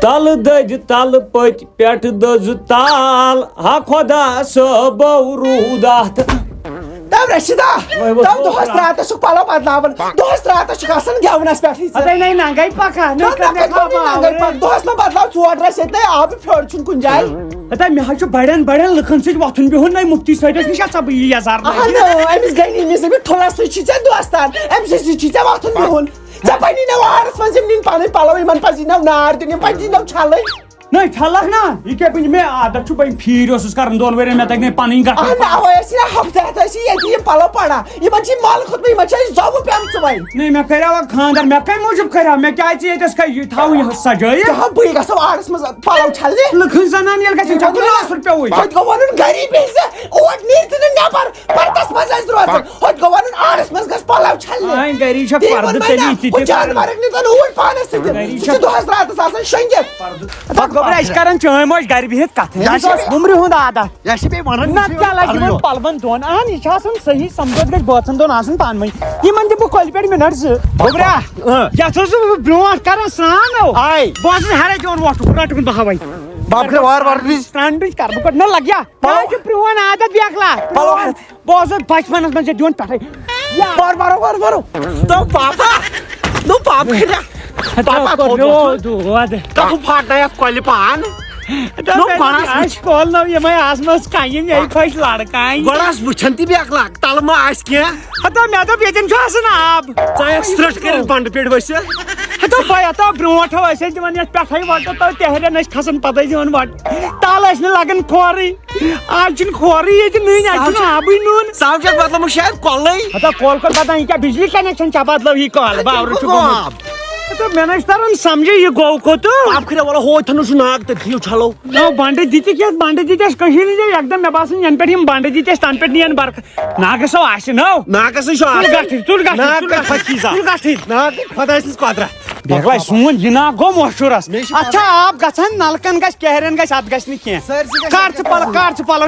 تل دج تل پت پٹ دز تال ہا خدا صبو روٗد اتھ رشیدہ دہس راتس پلو بدلاون دہس راتس گیونس پہ ننگے پکا دہس ما بدلاو ژور ڈریس یتنے آب پھیور چھ کن جائے مے بڑین بڑین لکن سی وتھن بہن نئی مفتی صٲبس نش سا بہٕ یہِ یزار أمِس گٔے نِمس ٹھُلس سۭتۍ چھُے ژےٚ دوستان أمۍ سۭتۍ چھُے ژےٚ وتھُن بِہُن ژےٚ پننی نو آرس منٛز یِم نِنۍ پنٕنۍ پلو یِمن پزی نو نار دِیُن یِم پزی نو چھلٕنۍ نہ چھلکھ نا یہ کیا مے عادت چھُ بہٕ پھیٖر اوسُس کران 2 ؤرین مےٚ تگہِ نہٕ پنٕنۍ گٹر اوے ٲسۍ نا ہفتہٕ ٲسۍ ییٚتہِ یِم پلو پڑا یِمن چھِ مل کھوٚتمُت یِمن چھِ أسۍ زوٚوٕ پیمژٕ وۄنۍ نہیں مےٚ کریاو خاندر مےٚ کمہِ موٗجوٗب کریاو مےٚ کیازِ ییٚتس تھاوٕنۍ سجٲیِتھ بٕے گژھو آرس منٛز پلو چھلنہِ لٕکھن زنان ییٚلہِ گژھِ ژےٚ گوٚو پیوٚوُے ہوٚتہِ گوٚو وَنُن گری بِہزِ اور نیٖرزِ نہٕ نٮ۪بر پردس منٛز ٲسۍ روزان ہوٚتہِ گوٚو وَنُن آرس منٛز گژھِ پلو چھلنہِ گری چھےٚ پردٕ تیٚلی تہِ جانورن نِتن اوٗرۍ پانس سۭتۍ سُہ چھُ دۄہس راتس آسان شۄنگِتھ گوٚبرا أسۍ کران چٲنۍ موج گرِ بِہِتھ کتھ بُمرِ ہُنٛد عادت نتہٕ کیٛاہ لگہِ یِمن پلون دۄن اہن یہِ چھُ آسان صحیح سمجھوت گژھِ بٲژن دۄن آسُن پانہٕ ؤنۍ یِمن دِمہٕ بہٕ کۄلہِ پٮ۪ٹھ مِنٹ 2 گوٚبرا یتھ اوسُس بہٕ برونٛٹھ کران سرٛان بہٕ اوسُس ہرے دِوان وۄٹھ رٹُن بہہ وۄنۍ سرٛانٕچ کرٕ بہٕ نہ لگیا یہِ چھُ پرون عادت بیکلا بہٕ اوسُس بچپنس منٛز دِوان پٮ۪ٹھے کۄلہِ پان کول نو یِمے آسمس کنہِ مے خۄش لڑکان گۄڈٕ وٕچھان تہِ بیکلا تلہٕ ما آسہِ کینٛہہ ہتو مےٚ دوٚپ ییٚتٮ۪ن چھُ آسان آب ژٕ سرٛٹ کٔرِتھ بنڈٕ پیٚٹھ ؤسِتھ ہتو بھائی ہتو برونٛٹھ ٲسۍ أسۍ دِوان یتھ پٮ۪ٹھے وۄٹہٕ تو تہرٮ۪ن ٲسۍ کھسان پتہٕ ٲسۍ دِوان وۄٹہٕ تل ٲسۍ نہٕ لگان کھورٕے آز چھُنہٕ کھورٕے ییٚتہِ نٔنۍ آز چھُنہٕ آبٕے نوٗن سمجھکھ بدلومُت شاید کۄلٕے ہتو کۄل کۄل بدل یہِ کیٛاہ بجلی کنیکشن چھا بدلو یہِ کۄل باورٕ چھُ گوٚمُت مےٚ نہ چھُ تران سمجھے یہِ گوٚو کوٚت ہوتھن چھُ ناگ تٔتھی چھلو نو بنڈٕ دِتِکھ یتھ بنڈٕ دِتۍ اَسہِ کٔشیٖرِ ہِنٛدِ یکدم مےٚ باسان ینہٕ پٮ۪ٹھ یِم بنڈٕ دِتۍ اَسہِ تنہٕ پٮ۪ٹھ نِین برکھ ناگسو آسہِ نو ناگسے چھُ خۄداے سٕنٛز قۄدرت بیکلا سون یہِ ناگ گوٚو مشہوٗر اتھ چھا آب گژھان نلکن گژھِ کیہرین گژھِ اتھ گژھِ نہٕ کینٛہہ کر ژٕ پلو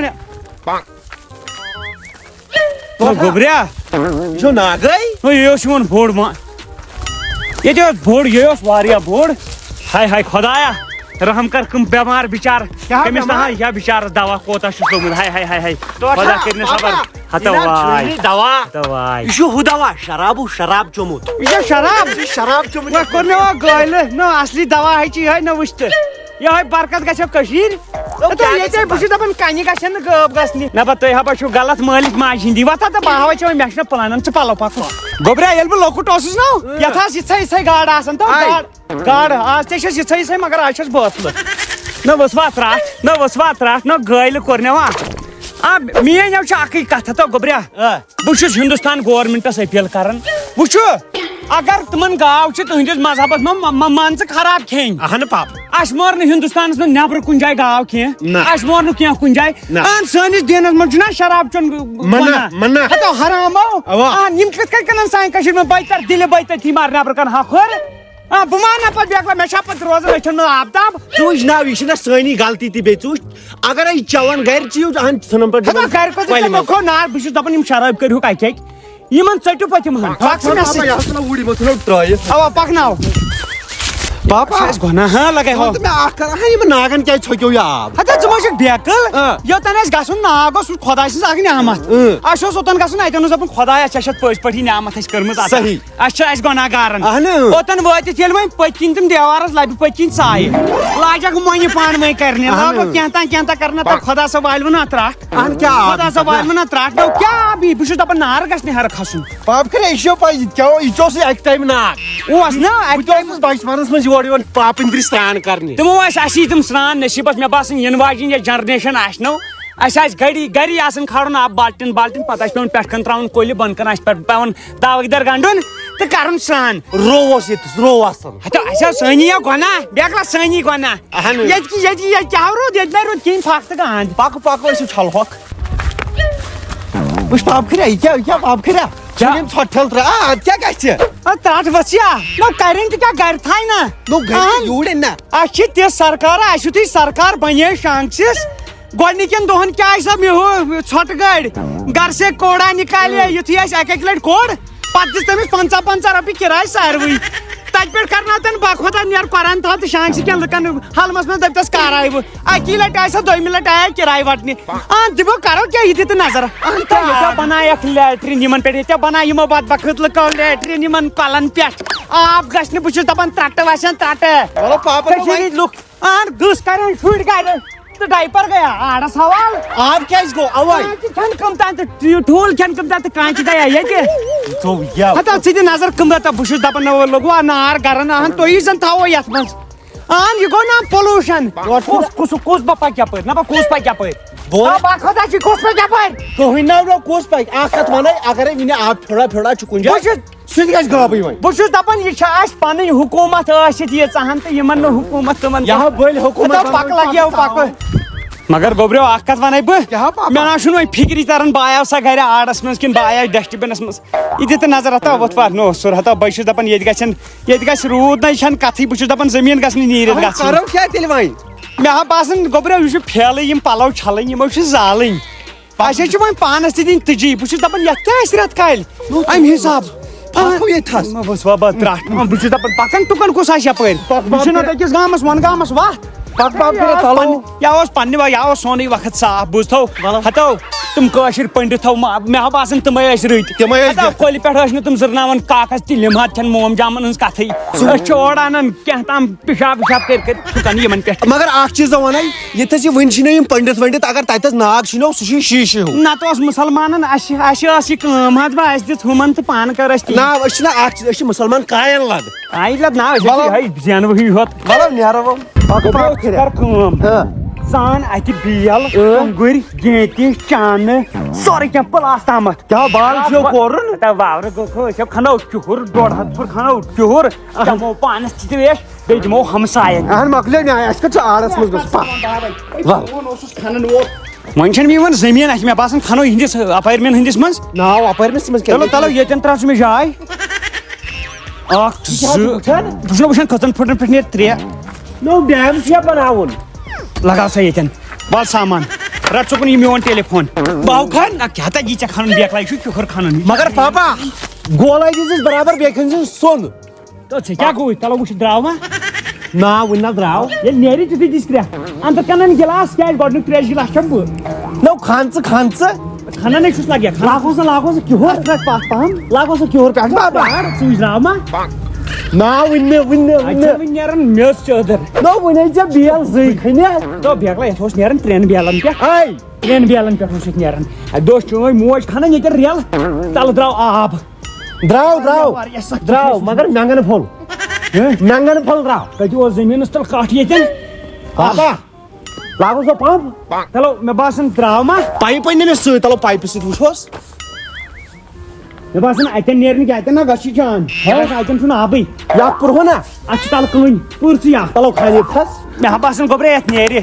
گوٚبریا یہِ چھُ ناگے یہِ اوس یِوان بوٚڑ ما ییٚتہِ اوس بوٚڑ یہِ اوس واریاہ بوٚڑ ہاے ہاے خۄدایا رحم کر کم بٮ۪مار بِچار کٔمِس نہ یا بِچارس دوا کوتاہ چھُ گوٚمُت ہاے ہاے ہاے ہاے خۄدا کٔرِنۍ خبر ہتو واے دوا واے یہِ چھُ ہُہ دوا شراب چوٚمُت یہِ چھا شراب چوٚمُت وۄنۍ کوٚر مےٚ وۄنۍ گٲلہِ نہ اصلی دوا ہے چھِ یِہے نہ وٕچھ تہٕ یِہے برکت گژھِ کٔشیٖر ییٚتے بہٕ چھُس دپان کنہِ گژھن نہٕ غٲب گژھنہِ نہ تُہۍ ہبا چھِو غلط مٲلِک ماجہِ ہِنٛدی وۄتھا تہٕ بہٕ ہاوے ژےٚ وۄنۍ مےٚ چھُنہ پلانن ژٕ پلو پکُن گوٚبرا ییٚلہِ بہٕ لۄکُٹ اوسُس نہ یتھ آسہٕ یِژھے گاڈٕ آسان تو گاڈٕ آز تہِ چھس یِژھے مگر آز چھس بٲتلہٕ نہ ؤژھوا ترٛٹھ نہ گٲلہِ کوٚر مےٚ وۄنۍ میٲنۍ چھِ اکٕے کتھ تو گوٚبریا بہٕ چھُس ہندوستان گورمنٹس اپیل کران وٕچھو اگر تِمن گاو چھِ تُہنٛدِس مذہبس منٛز مان ژٕ خراب کھیٚنۍ اہن پاپ اسہِ مور نہٕ ہندوستانس منٛز نٮ۪برٕ کُنہِ جایہِ گاو کینٛہہ اسہِ مور نہٕ کینٛہہ کُنہِ جایہِ سٲنِس دیٖنس منٛز چھُنہ شراب چیوٚن ہتو حرامو یِم کِتھ کٔنۍ کٕنان سانہِ کٔشیٖرِ منٛز بٔے تر دِلہِ بٔے تٔتھی مار نٮ۪برٕ کن ہکھُر بہٕ مانہٕ پتہٕ بیکلا مےٚ چھا پتہٕ روزان أچھن منٛز آب تاب ژٕ وٕچھ نا یہِ چھِنہ سٲنی غلطی تہِ بیٚیہِ ژٕ وٕچھ اگرے چٮ۪وان گرِ چیٖو ژھٕنان پٲٹھۍ گرِ کھوٚت نار بہٕ چھُس دپان یِم شرٲبۍ کٔرِو اکہِ اکہِ یِمن ژٔٹِو پتہٕ یِمن اوا پکناو گۄناہ لگے ہو یِمن ناگن کیازِ چھوٚکیو یہِ آب ہتا ژٕ ما چھُکھ بیکٕل یوٚتن اَسہِ گژھُن ناگ اوس خۄداے سٕنٛز اکھ نعمت اَسہِ اوس اوٚتن گژھُن اَتٮ۪ن اوس دپُن خۄدایا ژےٚ چھتھ پٔزۍ پٲٹھی نعمت اَسہِ کٔرمٕژ اَسہِ چھِ گۄناہ گارن اوٚتن وٲتِتھ ییٚلہِ وۄنۍ پٔتۍ کِنۍ تِم دیوارس لبہِ پٔتۍ کِنۍ ژایہِ لاجکھ مۄنہِ پانہٕ ؤنۍ کرنہِ لاگو کینٛہہ کرنہٕ تہٕ خۄدا صٲب والوٕ نا ترٛٹھ خۄدا صٲب والوٕ نا ترٛٹھ نو کیٛاہ بہٕ چھُس دپان نار گژھِ نہٕ ہیرٕ کھسُن یہِ چھُ اوس اکہِ ٹایمہٕ ناگ اوس نا بچپنس منٛز یور یِوان پاپٕنۍ سرٛان کرنہِ تِمو ٲسۍ اَسی تِم سرٛان نصیٖبس مےٚ باسان یِنہٕ واجیٚنۍ یۄس جنریشن آسہِ نو اَسہِ آسہِ گری آسان کھارُن آب بالٹیٖن پتہٕ آسہِ پیٚوان پٮ۪ٹھ کَن تراوُن کُلہِ بۄن کَن آسہِ پیٚوان داوٕکۍ گنٛڈُن تہٕ کرُن سرٛان رو اوس آسان اَسہِ اوس سٲنی گۄناہ بیکلا سٲنی گۄناہ ییٚتہِ کیٛاہ روٗد ییٚتہِ نَے روٗد کِہیٖنۍ پھکھ تہٕ گانٛد پکو ٲسِو چھلہوکھ وٕچھ پاپ کھریا یہِ کیٛاہ پاپ کھریا ژھۄٹھ ٹھل ترٛا کیٛاہ گژھِ ترٛٹھ ؤژھیا نو کرٕنۍ تہِ کیٛاہ گرِ تھایہِ نا یوٗرۍ نہ اَسہِ چھِ تِژھ سرکار اَسہِ یُتھُے سرکار بنے شانٛگسِس گۄڈنِکٮ۪ن دۄہن کیٛاہ آسہِ سۄ ہُہ ژھۄٹہٕ گٲڑۍ گرٕ سے کوڑا نِکالے یُتھُے اَسہِ اکہِ لٹہِ کوٚڑ پتہٕ دِژ تٔمِس 50 رۄپیہِ کِراے ساروٕے تتہِ پٮ۪ٹھ کرناو با خۄدا نیر قرآن تھاو تہٕ شان چھِ کینٛہہ لُکن حلمس منٛز دٔپۍتس کر آیہِ بہٕ اکی لٹہِ آیہِ سۄ دوٚیمہِ لٹہِ آیہِ کِراے وٹنہِ دِمو کرو کیٛاہ یہِ تہِ نظر ییٚتیٛا بنایکھ لیٹرین یِمن پٮ۪ٹھ ییٚتیٛا بنایہِ یِمو بدبخت لُکو لیٹرین یِمن کۄلن پٮ۪ٹھ آب گژھِ نہٕ بہٕ چھُس دپان ترٹہٕ وسن ترٹہٕ کٔشیٖرِ لُکھ گٕس کرن شُرۍ گرِ تہٕ ڈایپر گیا آڑس حوال آب کیٛازِ گوٚو اَوے کھٮ۪ن کٕم تام تہٕ ٹھوٗل کھٮ۪ن کٕم تام تہٕ کانچہِ گیا ییٚتہِ ہتا ژٕ دِ نظر کٕم دہ بہٕ چھُس دپان لوٚگوا نار گرن تُہی زن تھاوو یتھ منٛز یہِ گوٚو نا پولوٗشن کُس بہ پکہِ یپٲرۍ نہ بہ کُس پکہِ یپٲرۍ خۄدا چھُ کُس پکہِ یپٲرۍ کٕہٕنۍ نو کُس پکہِ اکھ کتھ ونے اگرے وُنہِ آب پھیورا پھیورا چھُ کُنہِ جایہِ سُہ تہِ گژھِ غٲبٕے وۄنۍ بہٕ چھُس دپان یہِ چھِ اسہِ پنٕنۍ حکوٗمت ٲسِتھ ییٖژہن تہٕ یِمن نہٕ حکوٗمت تِمن بٔلۍ حکوٗمت پک لگیو پکہٕ مگر گوٚبریو اکھ کتھ ونے بہٕ مےٚ نہ چھُنہٕ وۄنۍ فکری تران بہٕ آیاو سا گرِ آڑس منٛز کِنہٕ بہٕ آیاو ڈسٹہٕ بِنس منٛز یہِ دِ تہٕ نظر ہتا وۄتھ واتنو سُر ہتا بہٕ چھُس دپان ییٚتہِ گژھِ روٗد نہ یہِ چھنہٕ کتھٕے بہٕ چھُس دپان زٔمیٖن گژھِ نہٕ نیٖرِتھ گژھُن کرو کیٛاہ تیٚلہِ وۄنۍ مےٚ ہا باسان گوٚبریو یہِ چھُ پھیلٕے یِم پلو چھلٕنۍ یِمو چھِ زالٕنۍ اَسے چھِ وۄنۍ پانس تہِ دِنۍ تٕجی بہٕ چھُس دپان یتھ کیٛاہ آسہِ رٮ۪تہٕ کالہِ امہِ حساب بہٕ چھُس دپان پکان ٹُکن کُس آسہِ یپٲرۍ بہٕ چھُس نتہٕ أکِس گامس وۄنۍ گامس وتھ یا اوس پننہِ یا اوس سونُے وقت صاف بوٗزتھو ہتو تِم کٲشِر پنڈتھو مےٚ ہا باسان تِمے ٲسۍ رٕتۍ کۄلہِ پٮ۪ٹھ ٲسۍ نہٕ تِم زٕرناوان کاکز تہِ لِمہت چھنہٕ موم جامن ہٕنٛز کتھٕے أسۍ چھِ اورٕ انان کینٛہہ تام پِشاب وِشاب کٔرِتھ ٹھُکن یِمن پٮ۪ٹھ مگر اکھ چیٖز ونے ییٚتھس یہِ وُنہِ چھِنہٕ یِم پنڈت ونڈت اگر تتٮ۪س ناگ چھِنو سُہ چھُ شیٖشہٕ ہیوٗ نتہٕ اوس مُسلمانن اسہِ ٲس یہِ کٲم حظ بہٕ اسہِ دِژ ہُمن تہٕ پانہٕ کٔر اسہِ نا أسۍ چھِنہ اکھ چیٖز أسۍ چھِ مُسلمان کاین لد نا زینوٕے یوت مطلب نیرو کر کٲم ژٕ ان اتہِ بیل ٹۄنٛگُرۍ گیٚتہِ چانہٕ سورُے کینٛہہ پٕلاس تامتھ کیٛاہ بال چھُو کوٚرُن وارٕ أسۍ کھنو چُہُر 1.5 پھٕٹ کھنو چُہُر دِمو پانس تہِ تریش بیٚیہِ دِمو ہمساین مۄکلیو نیاے اَسہِ کَتھ چھُ آرس منٛز وۄنۍ چھنہٕ مےٚ یِوان زٔمیٖن اَتھِ مےٚ باسان کھنو یِہنٛدِس اپارمٮ۪نٹ ہٕنٛدِس منٛز ناو اپارمٮ۪نٹس منٛز چلو ییٚتٮ۪ن ترٛاو ژٕ مےٚ جاے اکھ زٕ بہٕ چھُس نہ وٕچھان کٔژن پھٕٹن پٮ۪ٹھ نیرِ 3 نوٚو ڈیم چھُ بناوُن لگاو سا ییٚتٮ۪ن وال سامان رٹ ژوٚکُن یہِ میون ٹیلی فون بہٕ ہاو کھن نہ کیٛاہ تہ یی ژےٚ کھنُن بیکلاے چھُ چُہُر کھنُن مگر پاپا گولاے دِژٕس برابر بیٚیہِ کھٔنۍ زِ سۄن ژےٚ کیٛاہ گوٚوُے تلو وٕچھ درٛاو ما نا وُنہِ نہ درٛاو ییٚلہِ نیرِ تیُتھُے دِس کرٛٮ۪کھ اندر کَنن گِلاس کیٛازِ گۄڈنیُک تریش گِلاس چھَم بہٕ نو کھن ژٕ کھننے چھُس لگیا لاگو سا کِہُر رٹ پتھ پہم لاگو سا کِہُر پٮ۪ٹھ ژٕ وٕچھ درٛاو ما نا وُنہِ نیران میٚژ چٲدر نو وُنہِ ژےٚ بیل 2 کھٔنہِ تو بیکلا یتھ اوس نیران 3 بیلن پٮ۪ٹھ 3 بیلن پٮ۪ٹھ اوس ییٚتہِ نیران اَتہِ اوس چٲنۍ موج کھنان ییٚتٮ۪ن ریل تلہٕ درٛاو آب درٛاو مگر مینٛگن پھوٚل درٛاو کتہِ اوس زٔمیٖنس تل کٹھ ییٚتٮ۪ن پاپا لاگو سا پمپ چلو مےٚ باسان درٛاو ما پایپ أنۍ نہٕ مےٚ سۭتۍ تلو پایپہِ سۭتۍ وٕچھوس مےٚ باسان اتٮ۪ن نیرِ نہٕ کینٛہہ اتٮ۪ن نہ گژھِ جان اتٮ۪ن چھُنہٕ آبٕے یتھ پُرہو نا اتھ چھِ تلہٕ کٕنۍ پٕر ژٕ یتھ تلو کھنہِ تھس مےٚ ہا باسان گوٚبرے یتھ نیرِ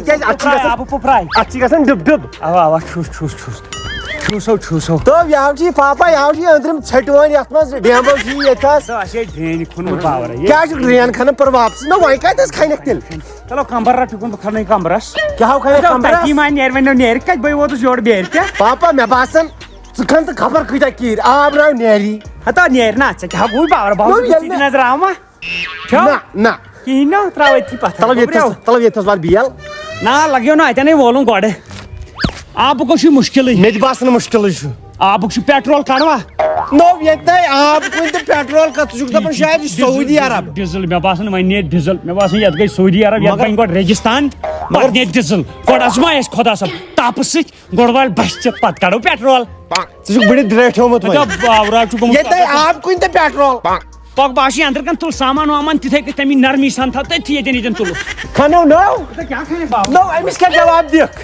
کیٛازِ آبہٕ پُپھراے اتھ چھِ گژھان ڈٕب اوا چھُس تو یہِ چھِ پاپا یہِ چھِ أنٛدرِم ژھٹہِ وٲنۍ یتھ منٛز ڈیمبل چھِ ییٚتھس اَسے ڈرٛینہِ کھوٚنمُت پاور کیٛاہ چھُکھ ڈرٛین کھنان پٔر واپس نہ وۄنۍ کتٮ۪س کھنکھ تیٚلہِ چلو کمبر رٹ ٹُکُن بہٕ کھنٕے کمبرس کیٛاہ تتی ما نیرِ وۄنۍ نیرِ کتہِ بہٕ ووتُس یورٕ بیرِ پٮ۪ٹھ پاپا مےٚ باسان ژٕ کھن تہٕ خبر کۭتیاہ کیٖرۍ آب راو نیری ہتا نیرِ نا ژےٚ کیٛاہ گوٚوُے پاور نظر آو ما نہ کِہیٖنۍ نہٕ تراو أتھی پتھر تلو ییٚتھس وات بیل نہ لگیو نہٕ اتٮ۪نٕے وولُن گۄڈٕ آبُک چھُ مُشکِلٕے مےٚ تہِ باسان مُشکِلٕے چھُ آبُک چھُ پیٹرول کڑوا نو ییٚتہِ آب کُنہِ تہٕ پیٹرول کتھ ژٕ چھُکھ دپان شاید یہِ سعوٗدی عرب ڈِزل مےٚ باسان وۄنۍ نیرِ ڈِزل مےٚ باسان یتھ گٔے سعوٗدی عرب یتھ بنہِ گۄڈٕ ریگِستان پتہٕ نیرِ ڈِزل گۄڈٕ ازماے أسۍ خۄدا صٲب تاپہٕ سۭتۍ گۄڈٕ والہِ بسہِ ژٕ پتہٕ کڑو پیٹرول ژٕ چھُکھ بٔڑِ درٛٲٹھیومُت باورا چھُ گوٚمُت ییٚتہِ آب کُنہِ تہٕ پیٹرول پک باشی اندر کن تُل سامان وامان تِتھے کٔنۍ تمی نرمی سان تھاو تٔتھی ییٚتٮ۪ن تُلو کھنو نو أمِس کیٛاہ جواب دِکھ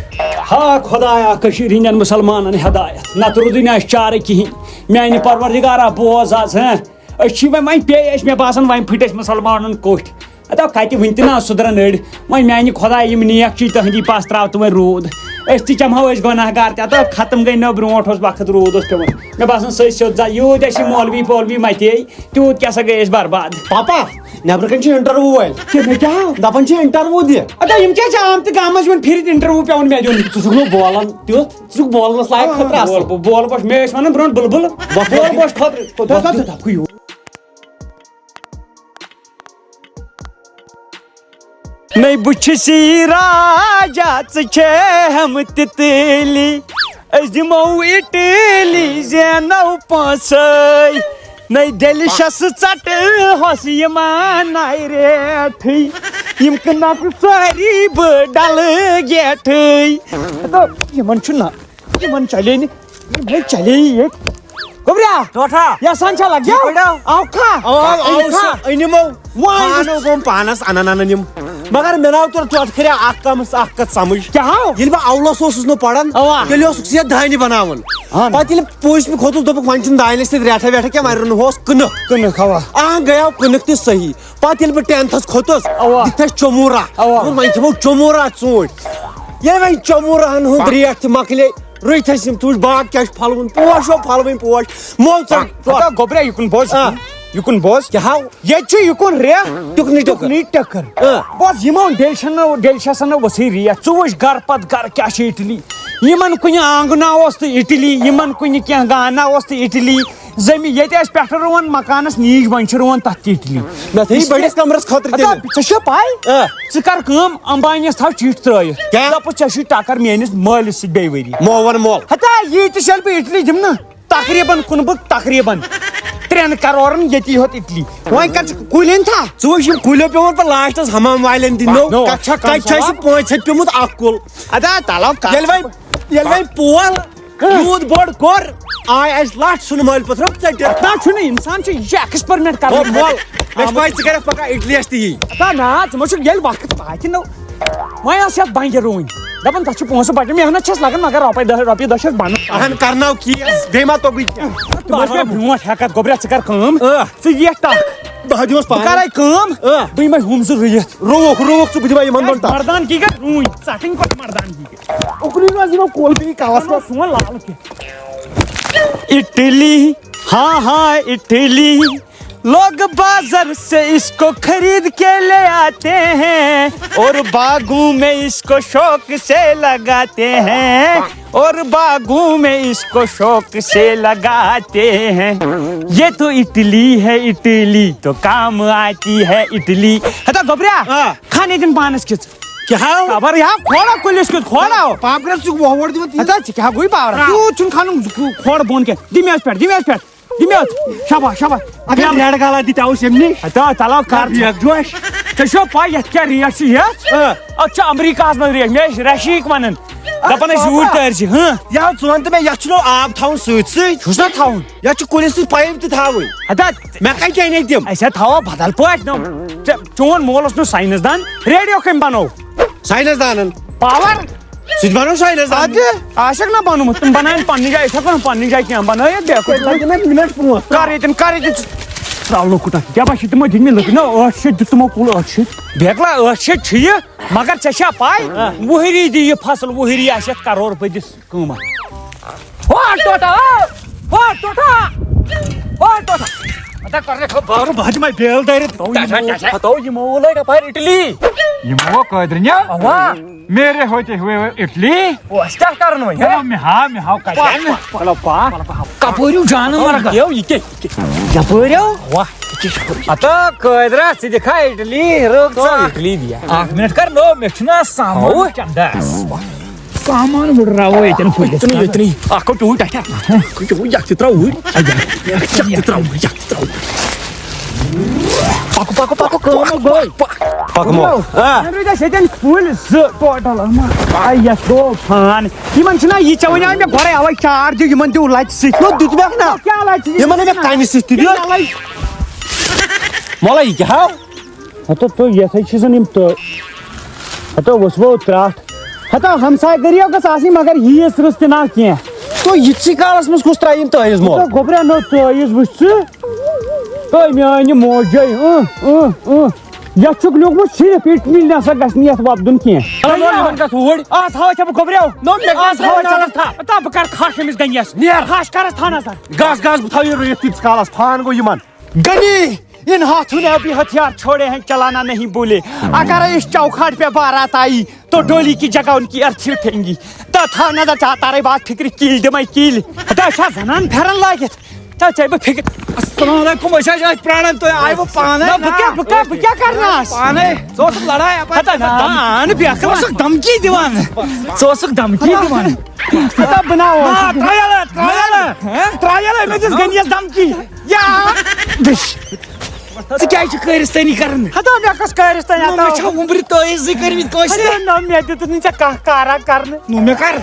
ہا خۄدایا کٔشیٖرِ ہٕنٛدٮ۪ن مُسلمانن ہدایت نتہٕ روٗدٕے نہٕ اَسہِ چارٕ کِہینۍ میانہِ پروردِگارا بوز آز أسۍ چھِ وۄنۍ پیٚیہِ اَسہِ مےٚ باسان وۄنۍ پھٕٹۍ اَسہِ مُسلمانن کوٹھۍ دَپ کَتہِ وٕنہِ تہِ نا سُدرن أڑۍ وۄنۍ میانہِ خۄداے یِم نیک چھِ تٕہنٛدی پاس ترٛاو تہٕ وۄنۍ روٗد أسۍ تہِ چمہو أسۍ گۄناہ گار تہِ دَپ ختم گٔے نہٕ برونٛٹھ اوس وقت روٗد اوس پیٚوان مےٚ باسان سُہ سیوٚد یوٗت اَسہِ یہِ مولوی پولوی متے تیوٗت کیٛاہ سا گٔے أسۍ برباد پاپا نیبرٕ کَنۍ چھِ اِنٹرویو وٲلۍ کیٛاہ دپان چھِ اِنٹرویو دِ یِم کیٛاہ چھِ آمتہِ گامس یِمن پھِرِتھ اِنٹرویو پیٚوان مےٚ دیُن ژٕ چھُکھ نہٕ بولان تیُتھ ژٕ چھُکھ بولنس لایق خٲطرٕ بول پوش مےٚ ٲسۍ ونان برونٛٹھ بُلبُل بول پوش خٲطرٕ نہیں بچھسی راجا ژھم تتلی اس دمو اٹلی زینو پونسے نہیں ڈیلشس ژٹ ہوس یمان نائی ریٹھٕے یم کٕنکھ سٲری بہٕ ڈلہٕ گیٹھٕے یمن چھُنہ یمن چلے نہٕ یِم چلے ییٚتہِ گوبریا ٹوٹھا یسان چھا لگیا آو کھا انمو پانس انن مگر مے ناو تور ٹوٹ کرے اخ کت سمجھ کیا یل بہ اولس اوسس نہ پڑھان تیل اوسک یہ دانہ بناون پتہ یل پوش پہ کھوتس دوپک ون چھن دانس سۭتۍ ریٹھا ویٹھا کیا مگر ہوس کنک گیاو کنک تہ صحیح پتہ یل بہ 10تھس کھوتس دتھس چمورا ون کھمو چمورا ژوٗنٛٹھۍ ییٚلہِ وۄنۍ چموراہن ہُنٛد ریٹ تہِ مۄکلے رٔٹھس یِم تُج باغ کیٛاہ چھُ پھلوُن پوشو پھلوٕنۍ پوش مول ژٕ گوبریا یکن بوز یکن بوز کیٛاہ ہاو یہ یکن ریٹ ٹُکنٕے ٹکر بوز یمو ڈیلشسن وسیع ریٹ ژٕ وٕچھ گر پتہٕ گر کیٛاہ چھِ اٹلی یمن کُنہِ آنگنا اوس تہٕ اٹلی یمن کُنہِ کینٛہہ گانا اوس تہٕ اٹلی زمین ییٚتہِ ٲسۍ پٮ۪ٹھٕ رُوان مکانس نیٖج وۄنۍ چھِ رُوان تتھ تہِ اٹلی مےٚ تھٲیی بٔڑِس کمرس خٲطرٕ تہِ ژےٚ چھےٚ پاے ژٕ کر کٲم امبانیس تھاو چِٹھ ترٲیِتھ دپُس ژےٚ چھُے ٹکر میٲنِس مٲلِس سۭتۍ بیٚیہِ ؤری مول مول ہتا ییٖتِس ییٚلہِ بہٕ اٹلی دِمہٕ نا تقریٖبن کُنہٕ بہٕ تقریٖبن 3 کرورن ییٚتی ہوت اٹلی وۄنۍ کر ژٕ کُلٮ۪ن تھا ژٕ وٕچھ یِم کُلیو پیوٚمُت پتہٕ لاسٹس حمام والٮ۪ن دِنۍ نوٚو تتہِ چھُ اسہِ 5 ہتھ پیوٚمُت اکھ کُل ادا تلو ییٚلہِ وۄنۍ پول یوٗت بوٚڑ کوٚر آے اسہِ لٹھ سُنہٕ مٲلۍ پتھرو ژٔٹِتھ نا چھُنہٕ انسان چھُ یہِ چھُ ایکسپیرمنٹ کران مول مےٚ چھِ پاے ژٕ کرکھ پگاہ اٹلیس تہِ یی ادا نا ژٕ ما چھُکھ ییٚلہِ وقت واتہِ نہٕ وۄنۍ ٲس یتھ بنٛگہِ رُوٕنۍ دپان تتھ چھِ پونٛسہٕ بچان محنت چھس لگان مگر رۄپیہِ دہ چھس بنان اہن کرناو کیس بیٚیہِ ما توٚگُے کینٛہہ تِم ٲسۍ مےٚ برونٛٹھ ہٮ۪کتھ گوبریا ژٕ کر کٲم ژٕ یِکھ ٹکھ بہٕ دِمس بہٕ کرے کٲم بہٕ یِمے ہُم زٕ رُیِتھ رُوُکھ ژٕ بہٕ دِمے یِمن دۄن ٹکھ مردان کی گژھِ رُوٕنۍ ژٹٕنۍ پتہٕ مردان کی گژھِ اُکنُے منٛز یِمو کُل بیٚیہِ کَلس منٛز سون لال کینٛہہ اٹلی ہاں ہاں اٹلی لوگ بازار سے اس کو خرید کے لے آتے ہیں اور باغوں میں اس کو شوق سے لگاتے ہیں اور باغوں میں اس کو شوق سے لگاتے ہیں یہ تو اٹلی ہے اٹلی تو کام آتی ہے اٹلی ہتا گوبریا کھانے دن پانس کِژھ کیٛاہ خبر یا کھوڑا کُلِس کیُتھ کھوڑا پاپگر ژٕ وۄہوڑ دِوان ہتا ژٕ کیٛاہ گوٚے پاور تیوٗت چھُنہٕ کھنُن کھوڑ بۄن کینٛہہ دِ مےٚ پٮ۪ٹھ شاباش شاباش اگر ریڈ گالا دِتیاوُس ییٚمہِ نِش ہتا تلو کر جوش ژےٚ چھو پاے یتھ کیٛاہ ریٹ چھِ یتھ اتھ چھِ امریکاہس منٛز ریٹ مےٚ ٲسۍ رشیٖق ونان دپان ٲسۍ یوٗرۍ تٲرۍزِ یا ژٕ وَن تہٕ مےٚ یتھ چھُنو آب تھاوُن سۭتۍ سۭتۍ چھُس نا تھاوُن یتھ چھُ کُلِس سۭتۍ پایپ تہِ تھاوٕنۍ ہتا مےٚ کتہِ اَنے تِم أسۍ تھاوو بدل پٲٹھۍ چون مول اوس نہٕ ساینس دان ریڈیو کٔمۍ بنوو ساینس دانن پاور سُہ تہِ بنوو ساینس دان آسیٚکھ نا بنومُت تِم بناون پننہِ جایہِ أسۍ ہٮ۪کو نہٕ پننہِ جایہِ کینٛہہ بنٲیِتھ مِنٹ پانٛژھ کر ییٚتٮ۪ن تراونو کوٗتاہ دپان چھِ تِمو دِتۍ مےٚ لٔکۍ نا 8 شیٚتھ دیُت تِمو کُل 8 شیٚتھ بیکلا 8 شیٚتھ چھُ یہِ مگر ژےٚ چھا پاے وُہری دِ یہِ فصل وُہری آسہِ اتھ کرور رۄپیہِ دِس قۭمتھ بہٕ دِمے بیل دٲرِتھ یِمو لٲگۍ اپٲرۍ اٹلی یِمو قٲدرِنہِ میرے ہوتے ہوئے اٹلی أسۍ کیٛاہ کران وۄنۍ مےٚ ہاو کپٲرِو جانور یپٲرِو ہتا قٲدرا ژٕ دِکھا اٹلی رٲگ اٹلی دِیا اکھ منٹ کر نو مےٚ چھُنہ سامان چندس سامان ہُرراوو ییٚتٮ۪ن پھٔلِتھ اکھ گوٚو ٹوٗرۍ ٹھیک یتھ تہِ تراو وُرۍ پکمو ییٚتٮ۪ن کُلۍ 2 ٹوٹل یتھ گوٚو فان یِمن چھُنہ یہِ ژےٚ وَنیٛاو مےٚ گۄڈے اَوے چار دِیِو یِمن دِیِو لَتہِ سۭتۍ دِتمکھ نا کیٛاہ لَتہِ یِمن ہے مےٚ کَنہِ سۭتۍ تہِ دِیُت مولے یہِ کیٛاہ ہاو ہتا تو یتھے چھِ زن یِم ہتا ؤسوو ترٛٹھ ہتا ہمساے گٔری گژھ آسٕنۍ مگر ییٖژ رٕژ تہِ نہ کینٛہہ تو یِتسٕے کالس منٛز کُس ترٛایہِ یِم تٲیٖز مول گوبریا نو تٲیٖز وٕچھ ژٕ تہٕ میٛانہِ موجے یتھ چھُکھ لیوٗکھمُت صرف اٹلی نسا گژھِ نہٕ یتھ وۄپدُن کینٛہہ آز ہاوے ژےٚ بہٕ گوبریو بہٕ کرٕ کھش أمِس گٔنِیَس نیر کھش کرس تھاو نظر گژھ بہٕ تھاو یہِ رُیِتھ تیٖتِس کالس فان گوٚو یِمن گنی ان ہاتھوں نے ابھی ہتھیار چھوڑے ہیں چلانا نہیں بھولے اگر اس چوکھٹ پہ بارات آئی تو ڈولی کی جگہ ان کی ارتھی اٹھیں گی تو تھا نظر چاہتا رہے بات فکر کیل دمائی کیل ہتا شاہ زنان پھیرن لاگت تا ژے بہٕ فِکر السلام علیکم أسۍ حظ ٲسۍ پرٛاران تُہۍ آیوٕ پانے نہ بہٕ کیٛاہ کرناس پانے ژٕ اوسُکھ لڑاے اہن بیٚکھ ژٕ اوسُکھ دھمکی دِوان ژٕ اوسُکھ دھمکی دِوان ہتا بناو ترٛایل مےٚ دِژ گٔنیَس دھمکی ژٕ کیٛازِ چھُکھ کٲرِستٲنی کران ہتا مےٚ کۄس کٲرِستٲنی مےٚ چھا وُمبرِ تٲیز زٕ کٔرمٕتۍ کٲنٛسہِ نہ مےٚ دِتُتھ نہٕ ژےٚ کانٛہہ کارا کرنہٕ نو مےٚ کر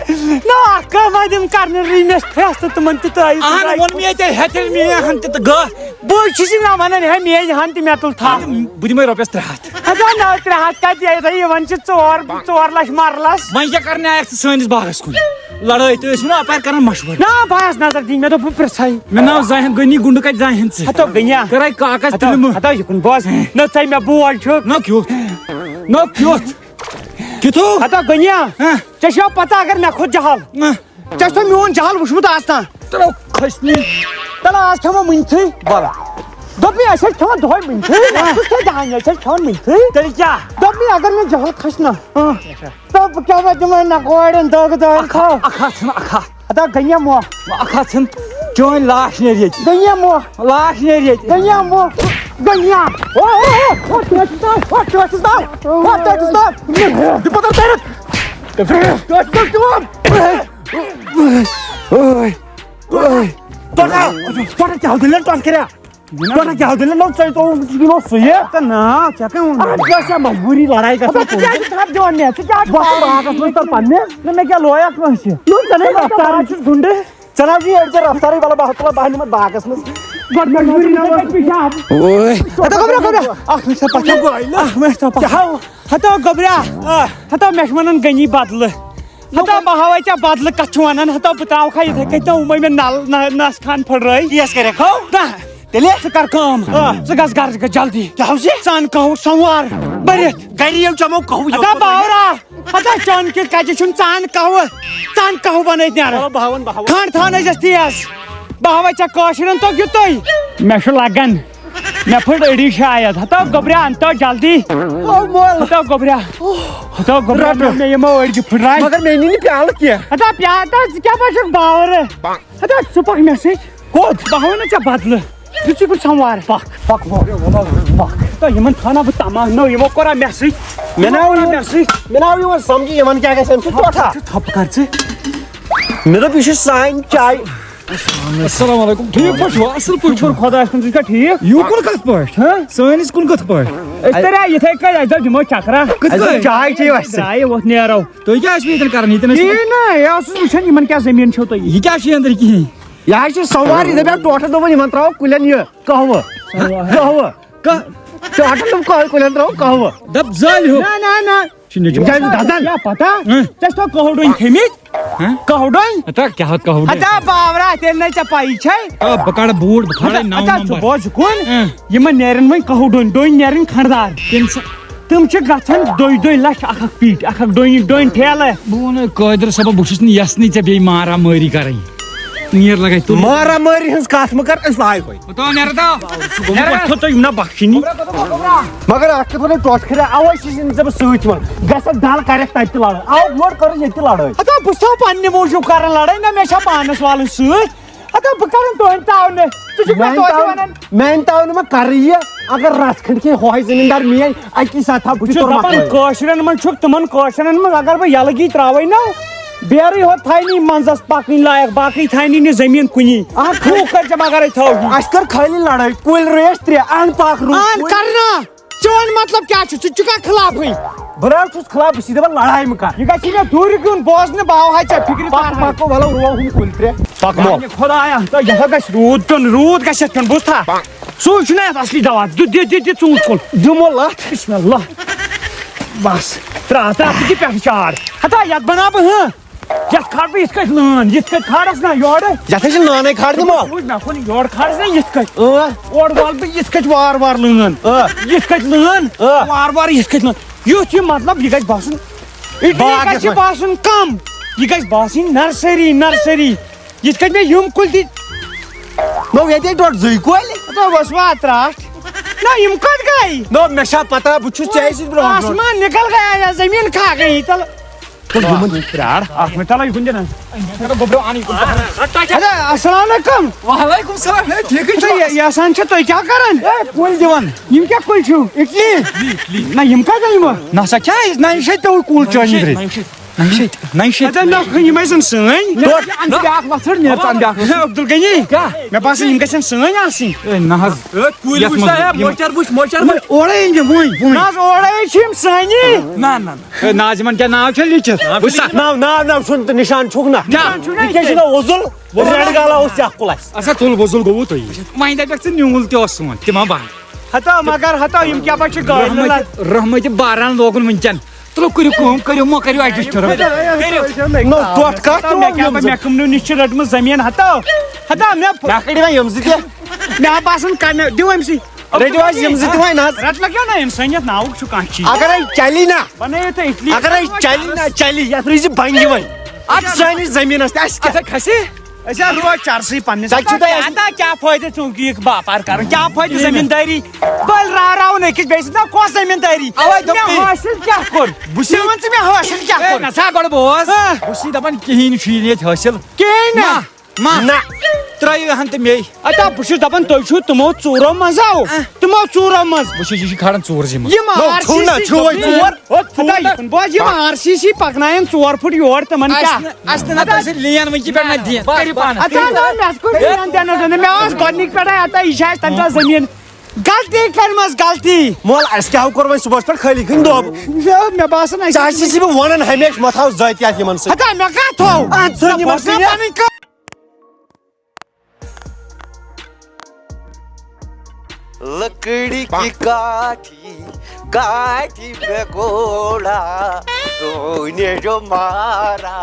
نہ اکھ کٲما دِم کرنہٕ رٔنِس پھرٛٮ۪س تہٕ تِمن تہِ ترٛٲیِو اہن ووٚن مےٚ تیٚلہِ ہٮ۪تھ ییٚلہِ میٛٲنۍ ہن تہِ تہٕ گٔے بہٕ چھُس یِمن ونان ہے میٲنۍ ہن تہِ مےٚ تُل تھاو بہٕ دِمے رۄپیس 300 ہتا نہ 300 کتہِ ییٚتہِ یِوان چھِ 4 لچھ مرلس وۄنۍ کیٛاہ کرنایکھ ژٕ سٲنِس باغس کُن لڑٲے تہٕ ٲسۍ وۄنۍ اپارِ کران مشورٕ نہ بہٕ نظر دِنۍ مےٚ دوٚپ بہٕ پرٛژھے مےٚ ناو زاہن گٔنی گُنڈٕ کتہِ زاہن ژٕ ہتو گٔنیا کراے کاغذ فِلمہٕ ہتا یِکُن بوز نہ ژے مےٚ بوے چھُکھ نہ کیُتھ نہ کیُتھ کیُتھو ہتا گٔنیا ژےٚ چھو پتہ اگر مےٚ کھوٚت جہل ژےٚ چھُ میون جہل وٕچھمُت آز تام ترٛو کھٔسنی تلہٕ آز کھٮ۪مو مٕنتھٕے دوٚپ مےٚ أسۍ ٲسۍ کھٮ۪وان دۄہے مٕنتھٕے بہٕ کیٛاہ دان أسۍ ٲسۍ کھٮ۪وان مٕنتھٕے تیٚلہِ کیٛاہ دوٚپ مےٚ اگر مےٚ جہل کھسہِ نہ تہٕ بہٕ کیٛاہ دِمے نہ کورٮ۪ن دٲگۍ کھاو اکھ ہتھ ژھٕن اکھ ہتھ ہتا گٔنیا مو اکھ ہتھ ژھٕن چٲنۍ لاش نیرِ ییٚتہِ گٔنیا مو لاش نیرِ ییٚتہِ گٔنیا مو گٔنیا مجبوری لڑائی گنڈٕ ژٕ جی أڑۍ رفتارٕے والا بہٕ تُلہٕ بہٕ نِمہٕ باغس منٛز ہتا گوبرا ہتا مےٚ چھُ ونان گٔنی بدلہٕ ہتا بہٕ ہاوے ژےٚ بدلہٕ کتھ چھُ ونان ہتا بہٕ تراوکھا یِتھے کٔنۍ تہٕ وۄنۍ مےٚ نس کھان پھٕٹرٲے کیس کریکھ نہ تیٚلہِ ژٕ کر کٲم ژٕ گژھ گرٕ گژھ جلدی ژٕ اَن قہوٕ سموار بٔرِتھ گرِ ییٚلہِ چمو قہوٕ ہتا باورا ہتا چون کِتھ کتہِ چھُنہٕ ژٕ اَن قہوٕ بنٲیِتھ نیران کھنڈ تھاون ٲسۍ تیز بہٕ ہاوے ژےٚ کٲشرٮ۪ن توٚگ یُتُے مےٚ چھُ لگان مےٚ پھٕٹ أڑی شاید ہتا گوبرا ان تو جلدی ہتا گوبرا مےٚ یِمو أڑجہِ پھٕٹراے مگر مےٚ نی نہٕ پیالہٕ کینٛہہ ہتا پیالہٕ ژٕ کیٛاہ باسکھ باورٕ ہتا ژٕ پکھ مےٚ سۭتۍ کوٚت بہٕ ہاوے نہ ژےٚ بدلہٕ یُتھُے بہٕ سموار پکھ تہٕ یِمن تھاونا بہٕ تمام نو یِمو کوٚرا مےٚ سۭتۍ مےٚ ناو یِوان سمجھی یِمن کیٛاہ گژھِ اَمہِ سۭتۍ ٹوٹھا تھپہٕ کر ژٕ مےٚ دوٚپ یہِ چھِ سانہِ چاے السلام علیکم ٹھیٖک پٲٹھۍ چھُوا اصٕل پٲٹھۍ شُکر خۄدایَس کُن ژٕ چھُکھا ٹھیٖک یوٗکُن کتھ پٲٹھۍ سٲنِس کُن کتھ پٲٹھۍ أسۍ ترے یِتھے کٔنۍ اَسہِ دوٚپ دِمو چکرا چاے چیٚیِو اَسہِ چاے ووٚتھ نیرو تُہۍ کیٛاہ ٲسوٕ ییٚتٮ۪ن کران ییٚتٮ۪ن نہ یہِ اوسُس وٕچھان یِمن کیٛاہ زٔمیٖن چھو تۄہہِ یہِ کیٛاہ چھُ أنٛدرٕ کِہیٖنۍ یہ حظ چھُ سموار یہِ دپیو ٹوٹھن دوٚپُن یِمن تراوو کُلٮ۪ن یہِ قہوٕ ٹوٹھن دوٚپ کُلٮ۪ن تراوو قہوٕ دپ زٲلۍ ہیوٗ نہ کیٛاہ پتہ ژےٚ چھُو قہوٕ ڈوٗنۍ کھیٚمٕتۍ قہوٕ ڈوٗنۍ ہتا کیٛاہ قہوٕ ہتا باورا تیٚلہِ نَے ژےٚ پایی چھے بہٕ کڑٕ بوٗٹ بہٕ کھالے نو ژٕ بوز یِکُن یِمن نیرن وۄنۍ قہوٕ ڈوٗنۍ نیرن کھنڈدار تِم چھِ گژھان 2 لچھ اکھ پیٖٹ اکھ ڈوٗنۍ ٹھیلہٕ بہٕ وَنہٕ قٲدِر صٲبا بہٕ چھُس نہٕ یژھنٕے ژےٚ بیٚیہِ مارا مٲری کرٕنۍ نیر لگاے تُل مارا مٲری ہٕنٛز کتھ مہٕ کر أسۍ لاے ہوے تُہۍ نہ بخشنی مگر اتھ کِتھ پٲٹھۍ ٹوٹھ کھریا اوے چھُس ژےٚ بہٕ سۭتۍ یِوان گژھکھ ڈل کرکھ تتہِ تہِ لڑٲے آو یور کٔرٕس ییٚتہِ تہِ لڑٲے ہتا بہٕ چھُسو پننہِ موٗجوٗب کران لڑٲے نہ مےٚ چھا پانس والٕنۍ سۭتۍ ہتا بہٕ کران تُہنٛدِ تاونہٕ ژٕ چھُکھ مےٚ توتہِ ونان میانہِ تاونہٕ ما کرٕ یہِ اگر رژھ کھنڈ کھیٚیہِ ہوے زٔمیٖندار میٲنۍ اکی ساتہٕ تھاو بہٕ چھُس دپان کٲشرٮ۪ن منٛز چھُکھ تِمن کٲشرٮ۪ن منٛز اگر بہٕ یلہٕ گی تراوے نہ بیرٕے ہوت تھاینی منٛزس پکنٕۍ لایق باقٕے تھاینی نہٕ زٔمیٖن کُنی خوٗب کٔرۍ ژےٚ مگرے تھٲو اَسہِ کٔر خٲلی لڑٲے کُلۍ رٲسۍ 3 ان پاک کرنا چون مطلب کیٛاہ چھُ ژٕ چھُکھا خلافٕے بہٕ نہ چھُس خلاف بہٕ چھُس دپان لڑاے مہٕ کر یہِ گژھِ مےٚ دوٗرِ کُن بوزنہٕ بہٕ ہاوہاے ژےٚ فِکرِ پکو ولو رُوو ہُم کُلۍ 3 پکمو خۄدایا تہٕ یتھ گژھِ روٗد پیوٚن گژھِ یتھ پیوٚن بوٗزتھا سُے چھُنہ یتھ اصلی دوا دِ ژوٗنٛٹھ کُل دِمو لتھ بسم اللہ بس ترٛاو ژٕ تہِ پٮ۪ٹھٕ چار ہتا یتھ بناو بہٕ یتھ کھارٕ بہٕ یِتھ کٔٹھۍ لٲن یِتھ کٔٹھۍ کھارس نا یورٕ یتھ ہے چھِ لٲنٕے کھار دِمو مےٚ کُن یورٕ کھارس نا یِتھ کٔٹھۍ اورٕ والہٕ بہٕ یِتھ کٔٹھۍ وارٕ لٲن یِتھ کٔٹھۍ لٲن وارٕ یِتھ کٔٹھۍ لٲن یُتھ یہِ مطلب یہِ گژھِ باسُن گژھِ باسُن کم یہِ گژھِ باسٕنۍ نرسری یِتھ کٔٹھۍ مےٚ یِم کُلۍ دِتۍ نو ییٚتے ٹوٹھ 2 کُلۍ بس وا ترٛٹھ نہ یِم کتھ گٔے نو مےٚ چھا پتہ بہٕ چھُس ژےٚ سۭتۍ برونٛہہ آسمان نکل گیا یا زٔمیٖن کھا گئی تل پرٛار اکھ مِنٹ تَلہٕ یِکُن دِنہٕ گوبرو آنی السلام علیکم وعلیکم السلام ٹھیک تُہۍ یژھان چھِ تُہۍ کیٛاہ کران کُل دِوان یِم کیٛاہ کُلۍ چھِو اِٹلی نہ یِم کَتہِ گٔے یِمہٕ نسا کیٛاہ نَیہِ شیٚتہِ پیوٚو کُل چٲنی نَیہِ شیٚتہِ نہ یِم ٲسۍ سٲنۍ بیٛاکھ وَژھٕر نیرِ ژَن بیٛاکھ عبدل غنی مےٚ باسان یِم گژھن سٲنۍ آسٕنۍ نہ حظ اورے أنۍ زِ وٕنۍ نہ حظ اورے چھِ یِم سٲنی ناظِمن کیٛاہ ناو چھا لیٖکھِتھ ناو چھُنہٕ تہٕ نِشان چھُکھ نا یہِ کیٛاہ چھُ ناو وۄزُل ریڈ گالا اوس ژےٚ کُل اَسہِ اچھا تُل وۄزُل گوٚوُ تُہۍ وۄنۍ دَپٮ۪کھ ژٕ نیوٗل تہِ اوس سون تِما بنٛد ہتا مگر ہتا یِم کیٛاہ پَتہٕ چھِ گاڑِ رحمتِ باران لوگُن وٕنکٮ۪ن تُلو کٔرِو کٲم کٔرِو مہ کٔرِو ایڈجسٹ مےٚ کٕمنو نِش چھِ رٔٹمٕژ زٔمیٖن ہتا ہتا مےٚ کٔڑِو وۄنۍ یِم زٕ تہِ مےٚ ہا باسان کَرنہٕ دِو أمۍ سٕے رٔٹِو حظ یِم زٕ تہِ وۄنۍ نہ حظ رٹ لگیو نا اِنسٲنیت ناوُک چھُ کانٛہہ چیٖز اگرے چلی نا بنٲیِو تُہۍ اِٹلی اگرے چلی نا چلی یتھ روزِ بنگہِ وۄنۍ اتھ سٲنِس زٔمیٖنس تہِ اَسہِ کیٛاہ کھسہِ أسۍ ہا روز چرسٕے پننِس کیٛاہ فٲیدٕ چوٗنٛکہِ یہِ باپار کرُن کیٛاہ فٲیدٕ زٔمیٖندٲری بٔلۍ راوراوُن أکِس بیٚیہِ سۭتۍ نہ کۄس زٔمیٖندٲری مےٚ حٲصِل کیٛاہ کوٚر بہٕ ژٕ وَن ژٕ مےٚ حٲصِل کیٛاہ کوٚر نسا گۄڈٕ بوز بہٕ چھُس دپان کِہیٖنۍ چھُیی نہٕ ییٚتہِ حٲصِل کِہیٖنۍ نہٕ نہ ترٛٲیِو ہن تہٕ مے اتا بہٕ چھُس دپان تُہۍ چھِو تِمو ژوٗرو منٛز تِمو ژوٗرو منٛز بہٕ چھُس یہِ چھِ کھالان ژوٗر زِمہٕ یِم بوز یِم آر سی سی پکناین 4 فُٹ یور تِمن اَسہِ نہ تۄہہِ سۭتۍ لین وٕنکہِ پٮ۪ٹھ نہ دِنۍ کٔرِو پانہٕ مےٚ اوس گۄڈنِکۍ پٮ۪ٹھے اتا یہِ چھِ اَسہِ تَمہِ دۄہ زٔمیٖن غلطی کٔرمٕژ غلطی مول اَسہِ کیٛاہ کوٚر وۄنۍ صُبحس پٮ۪ٹھ خٲلی کھٔنۍ دۄب مےٚ باسان ژےٚ چھُسی بہٕ وَنان ہمیشہٕ مہ تھاو زٲتۍ یَتھ یِمن سۭتۍ ہتا مےٚ کَتھ تھوٚو لکڑی کی کاٹھی پہ گھوڑا تو نے جو مارا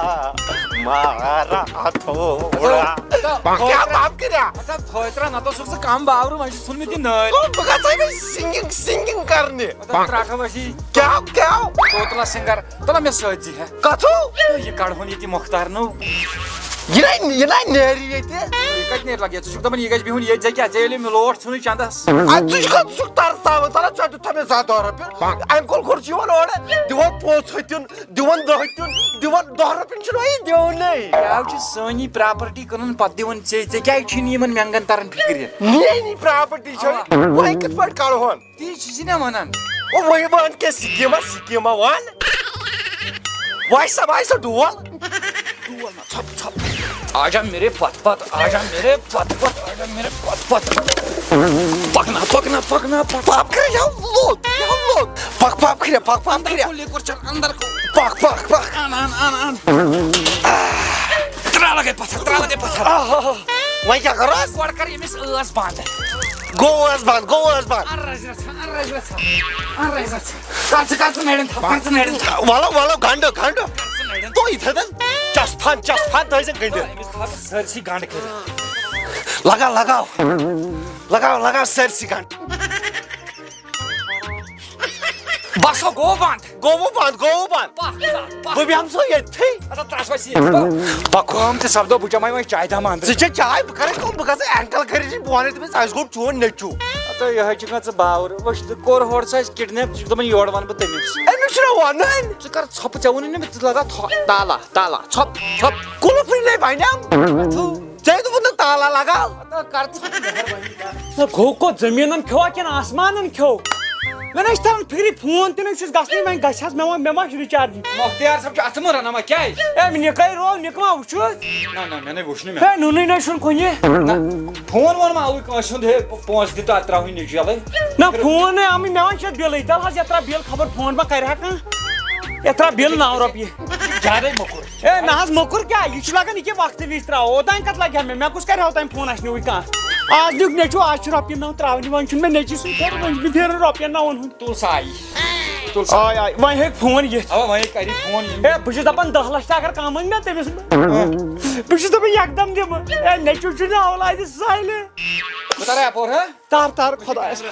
تھوڑا کیا باپ کریا تھوترا نہ تو سُہ کم باورٕ وۄنۍ چھُ ژھُنمُت یہِ نٲلۍ بہٕ گژھے سِنگِنگ کرنہِ ترٛاٹھا ؤسی کیٛاہ توتلا سِنگر تُلا مےٚ سۭتۍ زِ ہے کتھوٗ یہِ کڑہون ییٚتہِ مۄختار نو یہِ نہ نیرِ ییٚتہِ یہِ کتہِ نیرِ لگہِ ژٕ چھُکھ دپان یہِ گژھِ بِہُن ییٚتہِ ژےٚ کیٛاہ ژےٚ ییٚلہِ مِلوٹ ژھُنٕے چندس ژٕ چھُکھ ترساوان ژٕ دِتھا مےٚ 2 رۄپیہِ اَمہِ کُل کھۄر چھُ یِوان اورٕ دِوان 5 ہتیُن دِوان 10 ہتیُن دِوان 10 رۄپیہِ چھُنہٕ وۄنۍ دیوٗنٕے یاو چھِ سٲنی پراپرٹی کٕنُن پتہٕ دِوان ژےٚ کیٛازِ چھُے نہٕ یِمن مٮ۪نٛگن تران فِکرِ میٛٲنی پراپرٹی چھِ وۄنۍ کِتھ پٲٹھۍ کڑہون تی چھُسی نا ونان وۄنۍ ون کینٛہہ سِکیٖما ون وایسا ڈول آجا میرے پت پت آجا میرے پت پت آجا میرے پت پت پکنا پکنا پکنا پاپ کر لوت پک کھریا لیکور چل اندر کو پک ان ترٛا لگے پتھر وۄنۍ کیٛاہ کرو گۄڈٕ کر ییٚمِس ٲس بنٛد گوٚو بنٛد کر ژٕ نرٮ۪ن تھاو ولو گنڈٕ تُہۍ تھٲیِو چسفان تھٲیزِ گٔنڈِتھ سٲرسٕے گنڈ کٔرِتھ لگاو سٲرسٕے گنڈ بسو گوٚو بنٛد بہٕ بیٚہمہٕ سو ییٚتھی کٲم تہِ سپدو بہٕ چمے وۄنۍ چاے دام اندر ژٕ چھےٚ چاے بہٕ کرے کٲم بہٕ گژھے اینکل خٔریٖدی بہٕ ونے تٔمِس اَسہِ گوٚو چون نیٚچوٗ تہٕ یِہے چھُ ژٕ باور وٕچھ کوٚر ہورٕ سُہ اَسہِ کِڈنیپ ژٕ چھُکھ دپان یورٕ ونہٕ بہٕ تٔمِس أمِس چھُنہ ونُن ژٕ کر ژھۄپہٕ ژےٚ ووٚنُے نہٕ مےٚ ژٕ لگاو تالا ژھۄپ کُلفٕے بنیٚم ژےٚ دوٚپُتھ نہٕ تالا لگاو کر ژھۄپ گوٚو زٔمیٖنن کھیوٚوا کِنہٕ آسمانن کھیوٚو مےٚ نہ چھِ تران فِکرِ فون تہِ نہ چھُس گژھنٕے وۄنۍ گژھِ حظ مےٚ ما چھُ رِچارج مۄختیار صٲب چھُ اَتھٕ منٛز رنان وۄنۍ کیازِ اے نِکے رو نِکہٕ ما وٕچھُس نہ مےٚ نَے وٕچھ نہٕ ہے نُنٕے نہ چھُنہٕ کُنہِ فون وون ما آوٕے کٲنٛسہِ ہُنٛد ہے پونٛسہٕ دِ تہٕ اَتھ ترٛاوٕنۍ نیٚچوٗ یَلے نہ فون آمٕے مےٚ وۄنۍ چھِ بِلٕے تَل حظ یَتھ ترٛاو بِل خبر فون ما کرِ ہا کانٛہہ یَتھ ترٛاو بِل 9 رۄپیہِ زیادَے موٚکُر ہے نہ حظ موٚکُر کیٛاہ یہِ چھُ لگان یہِ کیٛاہ وقتہٕ وِزِ ترٛاوو اوٚتانۍ کتھ لگہِ ہا مےٚ کُس کرِ ہا اوٚتانۍ فون اَسہِ نِوٕے کانٛہہ آز نیُک نیٚچوٗ آز چھِ رۄپیہِ 9 ترٛاونہِ وۄنۍ چھُنہٕ مےٚ نیٚچوِس سۭتۍ وۄنۍ چھُ مےٚ پھیران رۄپین 9 ہُنٛد تُل سا آے وۄنۍ ہیٚکہِ فون یِتھ اوا وۄنۍ کَرِ فون ہے بہٕ چھُس دپان 10 لچھ تہِ اگر کم أنۍ نا تٔمِس بہٕ چھُس دپان یکدم دِمہٕ ہے نیٚچوٗ چھُنہٕ اولادِ سالہِ بہٕ ترے اپور ہا تار خۄدایس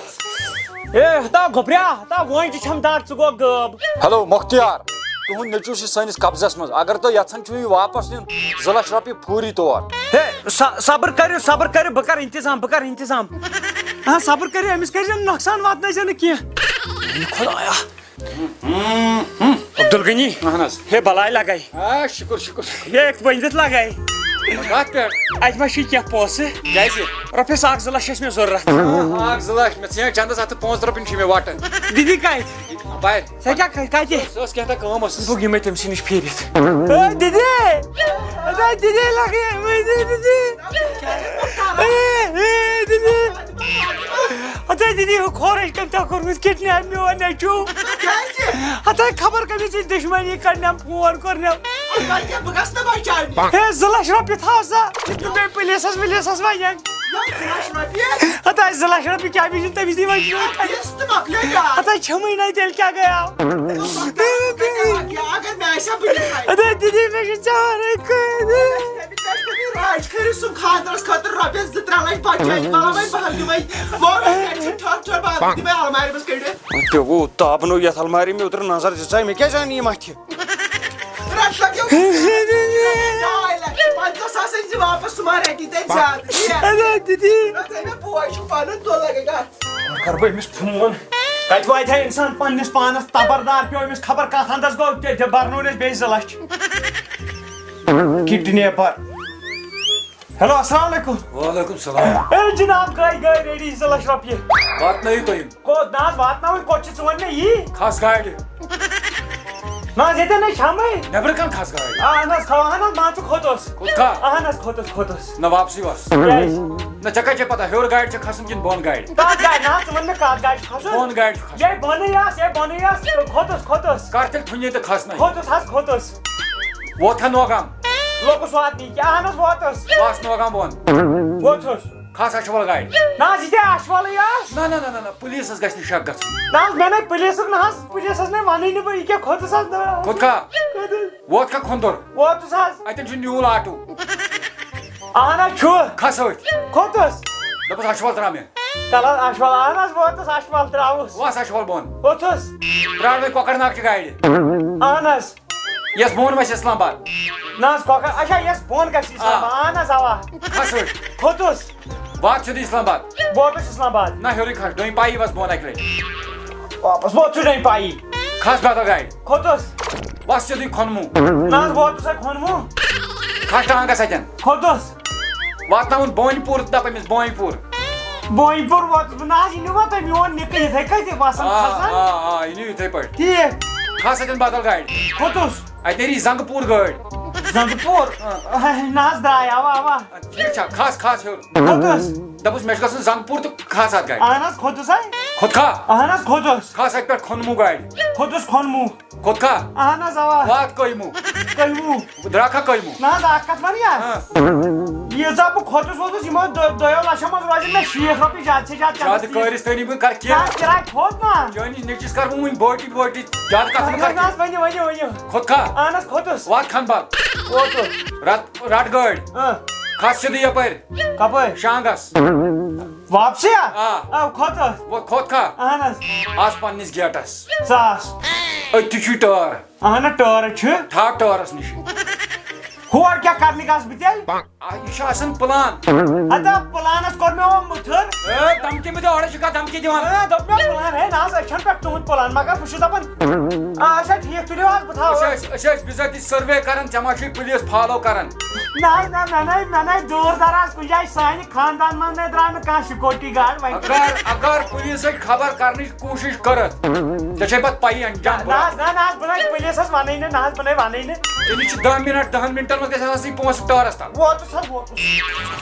ہے ہتا گۄبریا ہتا وۄنۍ چھَم دگ ژٕ گوٚو غٲب ہیلو مۄختیار تُہُنٛد نیٚچوٗ چھُ سٲنِس قبضس منٛز اگر تُہۍ یژھان چھِو یہِ واپس نیُن 2 لچھ رۄپیہِ فوری طور ہے صبر کٔرِو بہٕ کرٕ انتظام ہاں صبر کٔرِو أمِس کٔرۍزیٚو نۄقصان واتنٲیزیٚو نہٕ کینٛہہ خۄدایا عبدل غنی اہن حظ ہے بلاے لگاے شکر شکر ہے ؤنِتھ لگاے کتھ پٮ۪ٹھ اتہِ ما چھی کینٛہہ پونٛسہٕ کیازِ رۄپیس 1-2 لچھ ٲسۍ مےٚ ضروٗرت اکھ 2 لچھ مےٚ ژھٕنیا چندس ہتھ 5 رۄپیہِ چھِ مےٚ وٹان دیدی کتہِ بہر سۄ کیٛاہ کتہِ سۄ ٲس کینٛہہ کٲم ٲسٕس بہٕ یِمے تٔمۍ سٕے نِش پھیٖرِتھ دیدی دیدی لگے دیدی دیدی ہُہ کھورٕچ کٔمۍ تۄہہِ کوٚرمُت کِڈنیپ میون نیٚچوٗ ہتاے خبر کٔمِس سۭتۍ دُشمنی کڑنٮ۪م فون کوٚرنٮ۪م ہے 2 لچھ رۄپیہِ تھاو سا بیٚیہِ پُلیٖسس وُلیٖسس ونٮ۪ن ہتاے 2 لچھ رۄپیہِ کیٛاہ وِزِ تٔمِس دی وۄنۍ ہتاے چھمٕے نَے تیٚلہِ کیٛاہ گٔیاو ہتاے دیدی مےٚ چھُ ژےٚ تہِ گوٚو تاپنو یتھ المارِ مےٚ اوترٕ نظر دِژاے مےٚ کیٛازِ اَنہِ یِم اَتھِ کر بہٕ أمِس فون کتہِ واتہِ ہا اِنسان پننِس پانس تبردار پیوٚو أمِس خبر کتھ انٛدس گوٚو برنوون أسۍ بیٚیہِ 2 لچھ کِڈنیپر ہیلو السلام علیکم وعلیکم السلام ہے جناب گٔے ریڈی 2 لچھ رۄپیہِ واتنٲیِو تُہۍ یِم کوٚت نہ حظ واتناوٕنۍ کوٚت چھِ ژٕ وَن مےٚ یی کھس گاڑِ نہ حظ ییٚتٮ۪ن نَے چھَمٕے نٮ۪برٕ کَن کھس گاڑِ اہن حظ اہن حظ مان ژٕ کھوٚتُس کوٚت کھا اہن حظ کھوٚتُس نہ واپسٕے وس کیٛازِ نہ ژےٚ کتہِ چھےٚ پتہ ہیوٚر گاڑِ چھےٚ کھسُن کِنہٕ بۄن گاڑِ کتھ گاڑِ نہ حظ ژٕ وَن مےٚ کتھ گاڑِ چھُ کھسُن بۄن گاڑِ چھُ کھسُن یے بۄنٕے آس کھوٚتُس کر تیٚلہِ ٹھُنی تہٕ کھسنٲیِو کھوٚتُس حظ کھوٚتُس ووتھا نوگام لوٚگُس واتنہِ کیٛاہ اہن حظ ووتُس واس نوگام بۄن ووتھُس کھس اچھول گاڑِ نہ حظ یہِ تے اَچھولٕے آس نہ نہ نہ نہ پُلیٖسس گژھِ نہٕ شک گژھُن نہ حظ مےٚ نَے پُلیٖسُک نہ حظ پُلیٖسس نَے وَنٕے نہٕ بہٕ یہِ کیٛاہ کھوٚتُس حظ کوٚت کھا کھوٚتُس ووت کھا کھۄندُر ووتُس حظ اتٮ۪ن چھُ نیوٗل آٹوٗ اہن حظ چھُ کھس أتھۍ کھوٚتُس دوٚپُس اچھول ترٛاو مےٚ تَلہٕ حظ اَچھول اہن حظ ووتُس اَچھول ترٛاوُس واس اچھول بۄن ووتھُس ترٛاو مےٚ کۄکر ناگ چہِ گاڑِ اہن حظ یۄس بۄن وسہِ اسلام آباد نہ حظ کۄکر اچھا یۄس بۄن گژھِ اِسلام آباد اہن حظ اوا کھس أتھۍ کھوٚتُس وات سیوٚدُے اسلام آباد ووتُس اِسلام آباد نہ ہیوٚرُے کھس ڈوٚنۍ پایی وس بۄن اکہِ لٹہِ واپس ووتُس نَے پایی کھس بدل گاڑِ کھوٚتُس وس سیوٚدُے کھۄنموٗ نہ حظ ووتُس ہَے کھوٚنموٗ کھس ٹانگس اتٮ۪ن کھوٚتُس واتناوُن بونہِ پوٗر دپ أمِس بونہِ پوٗر بونہِ پوٗر ووتُس بہٕ نہ حظ یہِ نیوٗوا تۄہہِ میون نِکہٕ یِتھٕے کٔنۍ وسان کھسان یہِ نِیِو یِتھٕے پٲٹھۍ ٹھیٖک کھس اتٮ۪ن بدل گاڑِ کھوٚتُس اتہِ نیری زنگہٕ پوٗر گٲڑۍ زنٛگہٕ پوٗر نہ حظ درٛاے اوا اوا ٹھیٖک چھا کھس کھس ہیوٚر کھوٚتُس دپُس مےٚ چھُ گژھُن زنگہٕ پوٗر تہٕ کھس اتھ گاڑِ اہن حظ کھوٚتُس ہَے کھوٚت کھا اہن حظ کھوٚتُس کھس اتہِ پٮ۪ٹھ کھۄنموٗ گاڑِ کھوٚتُس کھوٚنموٗ کھوٚت کھا اہن حظ اوا وات کٔہِموٗ کٔہِموٗ درٛاکھا کٔہِموٗ نہ حظ اکھ کتھ وَنیا ییٖژاہ بہٕ کھوٚتُس ووٚتُس یِمو 2 لچھو منٛز روزن مےٚ 60 رۄپیہِ زیادٕ سے زیادٕ زیادٕ کٲرِستٲنی بہٕ کرٕ نہ کینٛہہ حظ کِراے کھوٚت نا چٲنِس نیٚچوِس کرٕ بہٕ وُنہِ بوٹی بوٹی زیادٕ کتھ نہ کرٕ حظ ؤنِو کھوٚت کھا اہن حظ کھوٚتُس وات کھنبل ووتُس رٹ گٲڑۍ کھس سیوٚدُے یپٲرۍ کپٲرۍ شانگس واپسی آ کھوٚتُس کھوٚت کھا اہن حظ آس پننِس گیٹس ساس أتھی چھُے ٹٲر اہن حظ ٹٲر چھُ تھاو ٹٲرس نِش ہور کیٛاہ کرنہِ گژھٕ بہٕ تیٚلہِ یہِ چھُ آسان پلان ہتا پلانس کوٚر مےٚ وۄنۍ مُتھٕر دمکی مےٚ اورے چھُ کانٛہہ دمکی دِوان دوٚپ مےٚ پلان ہے نہ حظ أسۍ چھَنہٕ پٮ۪ٹھ تُہُنٛد پلان مگر بہٕ چھُس دپان اچھا ٹھیٖک تُلِو حظ بہٕ تھاوٕ أسۍ ٲسۍ بِذٲتی سٔروے کران ژےٚ ما چھُے پُلیٖس فالو کران نہ حظ نہ مےٚ نَے دوٗر دراز کُنہِ جایہِ سانہِ خاندان منٛز نَے درٛاو نہٕ کانٛہہ سِکورٹی گاڑ وۄنۍ اگر پُلیٖسٕچ خبر کرنٕچ کوٗشش کٔرٕتھ ژےٚ چھے پتہٕ پایی انجام نہ حظ بہٕ نَے پُلیٖسس وَنٕے نہٕ نہ حظ بہٕ نَے وَنٕے نہٕ تیٚلہِ چھِ 10 مِنٹ 10 مِنٹن منٛز گژھِ آسٕنۍ پونٛسہٕ ٹٲرس تل ووتُس حظ ووتُس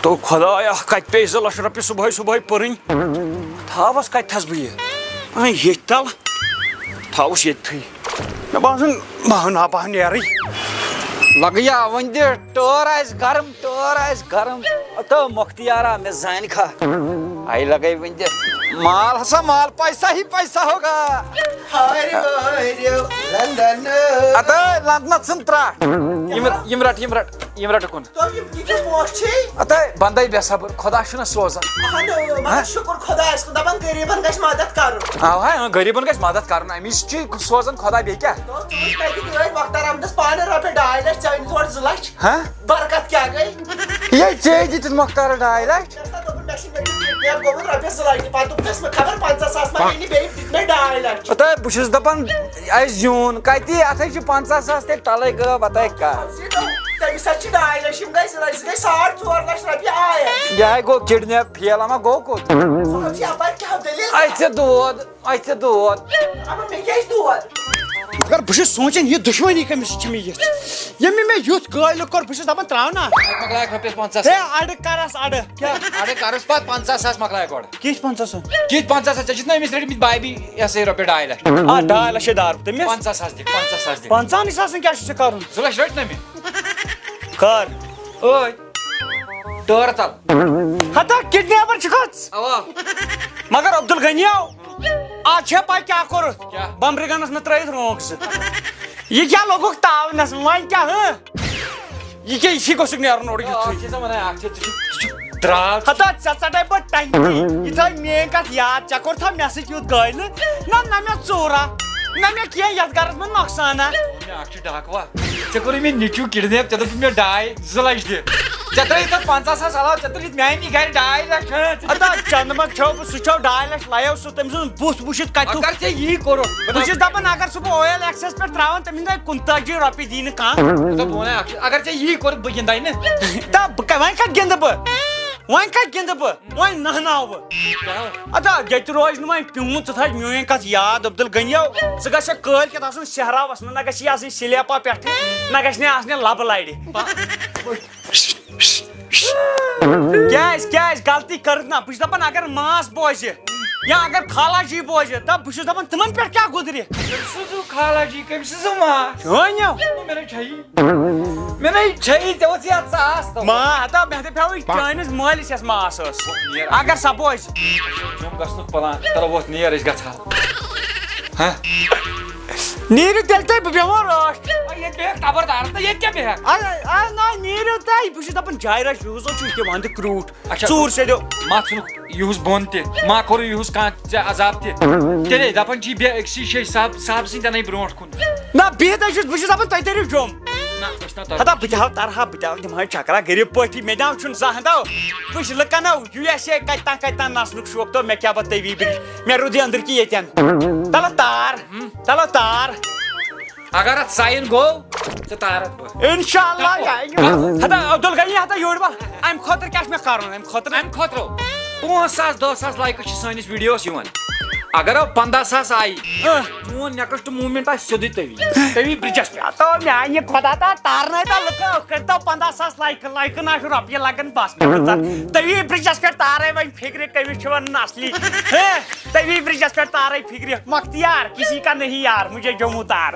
تو خۄدایا کتہِ پیٚیہِ 2 لچھ رۄپیہِ صُبحٲے پٔرٕنۍ تھاوس کتہِ تھس بہٕ یہِ ییٚتہِ تل تھاوُس ییٚتھٕے مےٚ باسان بہٕ ناپاہ نیرٕے لگیا وۄنۍ دِ ٹٲر آسہِ گرم تو مختیارا مےٚ زانہِ کھا آیہِ لگے وۄنۍ دِ مال ہسا مال پیسہ ہی پیسہ ہوگا لندن ژھٕن ترٛٹھ یِم رٹ اُکُن اتے بندے بے صبر خۄدا چھُنہ سوزان شُکُر خۄدایس کُن دپان غریٖبن گژھِ مدد کرُن اوا غریٖبن گژھِ مدد کرُن أمِس چھُ سوزان خۄدا بیٚیہِ کیٛاہ مۄختار احمدس پانہٕ رۄپیہِ 2 لچھ ژےٚ تورٕ 2 لچھ ہاں برکت کیٛاہ گٔے یے ژےٚ دِتِتھ مۄختارس 2 لچھ گوٚمُت رۄپیس 2 لچھ پتہٕ دوٚپنس مےٚ خبر 50 ساس ما یی بیٚیہِ دِتۍ مےٚ 2 لچھ پتہ بہس دپان زیون کتی اتھے 50,000 تیل ٹلے گا بتائے کا تمس 2 لچھ گئی 4.5 لچھ رۄپیہِ آیہِ یہ گو کڈنیپ فیل اما گو کوت اتھے دود مگر بہٕ چھُس سونٛچان یہِ دُشمنی کٔمِس چھِ مےٚ یِژھ ییٚمہِ مےٚ یُتھ قٲیلہٕ کوٚر بہٕ چھُس دپان تراونا مۄکلایَکھ رۄپیَس 50 ہے اَڑٕ کرس اَڑٕ کیٛاہ اڑے کرس پتہٕ 50,000 مۄکلایَکھ گۄڈٕ کِتھ 50 کِتھ 50,000 ژےٚ چھُتھ نا أمِس رٔٹمٕتۍ بایبی یہِ ہسا یہِ رۄپیہِ 2 لچھ 2 لچھ دار تٔمِس 50,000 دِکھ 50,000 دِکھ 50 ساسن کیٛاہ چھُ ژےٚ کرُن 2 لچھ رٔٹۍ نا مےٚ کر ٲدۍ ٹٲر تل ہتا کڈنیپر چھُ کھٔژ اوا مگر عبدل غنی آج چھےٚ پاے کیٛاہ کوٚرُتھ کیٛاہ؟ بمبرگنس منٛز ترٲیِتھ رونٛگ زٕ یہِ کیٛاہ لوگُکھ تاونس وۄنۍ کیٛاہ یہِ کیٛاہ یہِ گوٚژھُکھ نیرُن اورٕ یُتھُے چھِ ژےٚ وَنان اکھ چیٖز ژٕ چھُکھ درٛاو ہتا ژےٚ ژٹے بہٕ ٹنٛگی یہِ تھٲے میٲنۍ کتھ یاد ژےٚ کوٚرتھا مےٚ سۭتۍ یُتھ گٲلہٕ نہ مےٚ ژوٗرا نہ مےٚ کینٛہہ یتھ گرس منٛز نۄقصانا مےٚ اکھ چھُ ڈاکوا ژےٚ کوٚرُے مےٚ نیٚچوٗ کڈنیپ ژےٚ دوٚپُتھ مےٚ 2 لچھ دِ ژےٚ ترٛٲیِتھ تتھ 50,000 علاوٕ ژےٚ ترٛٲیِتھ میٛانی گرِ 2 لچھ ہتا چندمت چھو سُہ چھو 2 لچھ لایو سُہ تٔمۍ سُنٛد بُتھ وٕچھِتھ کتہِ اگر ژےٚ یی کوٚرُتھ بہٕ چھُس دپان اگر سُہ بہٕ اویل ایکسس پٮ۪ٹھ تراوان تٔمِس دپہِ 45 رۄپیہِ دی نہٕ کانٛہہ بہٕ وَنَے اکھ چیٖز اگر ژےٚ یی کوٚرُتھ بہٕ گِنٛدے نہٕ وۄنۍ کتہِ گِنٛدٕ بہٕ وۄنۍ کتہِ گِنٛدٕ بہٕ وۄنۍ نہناو بہٕ ادا ییٚتہِ روزِ نہٕ وۄنۍ پیوٗنٛت ژٕ تھاو میٲنۍ کتھ یاد عبدل غنیو ژٕ گژھکھ کٲلۍ آسُن صحراوس منٛز نہ گژھی آسٕنۍ سلیپا پٮ۪ٹھٕ نہ گژھِ آسنہِ لبہٕ لرِ کیٛازِ غلطی کٔرٕتھ نہ بہٕ چھُس دپان اگر ماس بوزِ یا اگر خالا جی بوزِ دپ بہٕ چھُس دپان تِمن پٮ۪ٹھ کیٛاہ گُزرِ سوٗزوٗ خالا جی کٔمۍ سٕنٛزو ما چٲنِو مےٚ نَے چھَیی مےٚ نَے چھَیی ژےٚ اوس یاد ژاس ما ہتا مےٚ دپیاوٕے چٲنِس مٲلِس یۄس ماس ٲس اگر سۄ بوزِ جوٚم گژھنُک پلان چلو ووت نیر أسۍ گژھو نیٖرِو تیٚلہِ تُہۍ بہٕ بیٚہمو رٲچھ ییٚتہِ بیٚہکھ خبردار تہٕ ییٚتہِ کیٛاہ بیٚہکھ نہ نیٖرِو تُہۍ بہٕ چھُس دپان جاے رچھ یوٗز چھُ یہِ وندٕ کرٛوٗٹھ اچھا ژوٗر سیدیو ما ژھٕنُکھ یِہُس بۄن تہِ ما کوٚرُے یِہُس کانٛہہ ژےٚ عذاب تہِ تیٚلے دپان چھی بیٚہہ أکسٕے جایہِ صاحب سٕنٛدۍ اَنَے برونٛٹھ کُن نہ بِہِتھ حظ چھُس بہٕ چھُس دپان تُہۍ تٔرِو جوٚم نہ أسۍ نا ہتا بہٕ تہِ ترہا بہٕ تہِ دِمہٕ ہا چکرا غریٖب پٲٹھی مےٚ ناو چھُنہٕ زانٛہہ ہتا وٕچھ لُکن USA کتہِ تام نژنُک شوق تو مےٚ کیٛاہ پتہٕ تٔوی برِج مےٚ روٗد یہِ أنٛدٕرۍ کِنۍ ییٚتٮ۪ن چلو تار اگر اتھ ساین گوٚو ژٕ تار اتھ بہٕ انشاء اللہ ہتا عبدل غنی ہتا یورٕ بل امہِ خٲطرٕ کیٛاہ چھُ مےٚ کرُن امہِ خٲطرٕ امہِ خٲطرٕ 5,000 10,000 لایکہٕ چھِ سٲنِس ویٖڈیوس یِوان اگر 15,000 آیہِ چون نیکسٹ موٗمینٹ آسہِ سیوٚدُے تٔوی برجس پٮ۪ٹھ تو میانہِ خۄدا تا تارنٲیتو لُکو کٔرۍتو 50,000 لایکہٕ نہ چھُ رۄپیہِ لگان بس تٔوی برجس پٮ۪ٹھ تارے وۄنۍ فِکرِ کٔمِس چھُ وَنُن اصلی تٔوی برجس پٮ۪ٹھ تارے فِکرِ مۄختیار کسی کا نہیں یار مجھے جموں تار